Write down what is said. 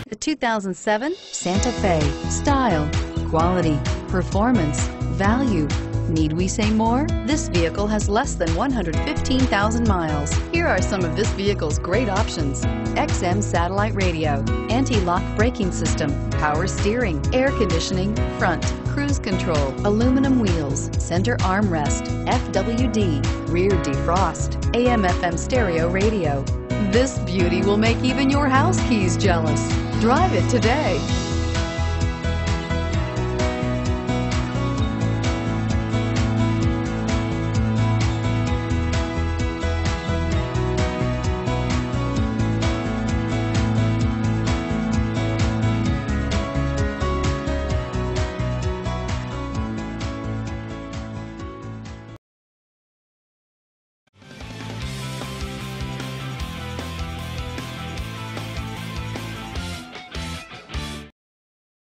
The 2007 Santa Fe. Style, quality, performance, value. Need we say more? This vehicle has less than 115,000 miles. Here are some of this vehicle's great options: XM satellite radio, anti-lock braking system, power steering, air conditioning, front, cruise control, aluminum wheels, center armrest, FWD, rear defrost, AM/FM stereo radio. This beauty will make even your house keys jealous. Drive it today.